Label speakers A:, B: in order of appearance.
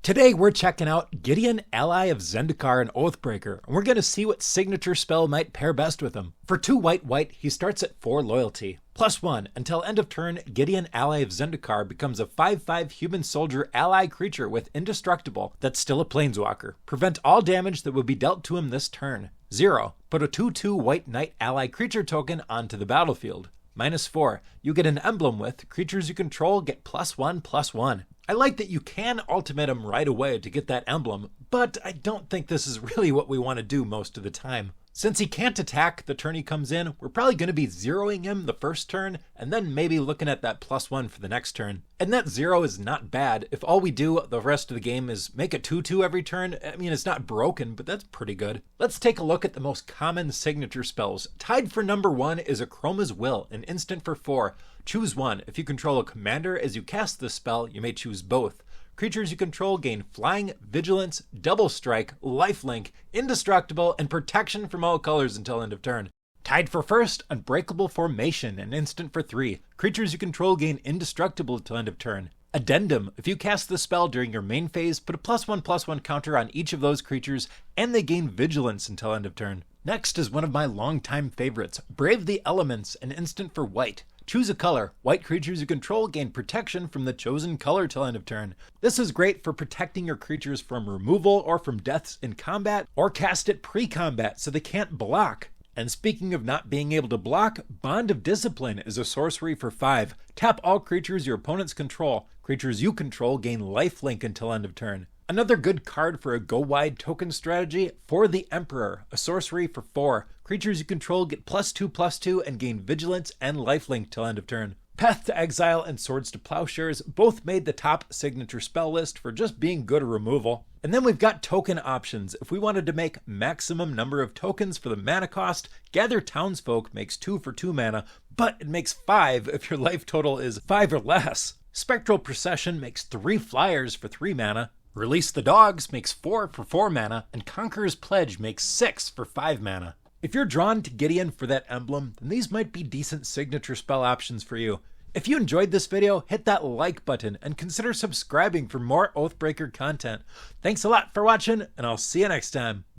A: Today we're checking out Gideon, ally of Zendikar and Oathbreaker, and we're going to see what signature spell might pair best with him. For 2 white, he starts at 4 loyalty. +1, until end of turn, Gideon, ally of Zendikar becomes a 5/5 human soldier ally creature with indestructible that's still a planeswalker. Prevent all damage that would be dealt to him this turn. 0, put a 2/2 white knight ally creature token onto the battlefield. -4, you get an emblem with creatures you control get +1/+1. I like that you can ultimate him right away to get that emblem, but I don't think this is really what we want to do most of the time. Since he can't attack the turn he comes in, we're probably going to be zeroing him the first turn, and then maybe looking at that +1 for the next turn. And that 0 is not bad. If all we do the rest of the game is make a 2/2 every turn, I mean, it's not broken, but that's pretty good. Let's take a look at the most common signature spells. Tied for number 1 is Chroma's Will, an instant for 4. Choose one. If you control a commander as you cast this spell, you may choose both. Creatures you control gain Flying, Vigilance, Double Strike, Lifelink, Indestructible, and Protection from all colors until end of turn. Tied for first, Unbreakable Formation, an instant for 3. Creatures you control gain Indestructible until end of turn. Addendum. If you cast this spell during your main phase, put a +1/+1 counter on each of those creatures, and they gain Vigilance until end of turn. Next is one of my longtime favorites, Brave the Elements, an instant for white. Choose a color. White creatures you control gain protection from the chosen color till end of turn. This is great for protecting your creatures from removal or from deaths in combat, or cast it pre-combat so they can't block. And speaking of not being able to block, Bond of Discipline is a sorcery for 5. Tap all creatures your opponents control. Creatures you control gain lifelink until end of turn. Another good card for a go-wide token strategy, For the Emperor, a sorcery for 4. Creatures you control get +2/+2 and gain Vigilance and lifelink till end of turn. Path to Exile and Swords to Plowshares both made the top signature spell list for just being good at removal. And then we've got token options. If we wanted to make maximum number of tokens for the mana cost, Gather Townsfolk makes 2 for 2 mana, but it makes 5 if your life total is 5 or less. Spectral Procession makes 3 flyers for 3 mana. Release the Dogs makes 4 for 4 mana, and Conqueror's Pledge makes 6 for 5 mana. If you're drawn to Gideon for that emblem, then these might be decent signature spell options for you. If you enjoyed this video, hit that like button and consider subscribing for more Oathbreaker content. Thanks a lot for watching, and I'll see you next time.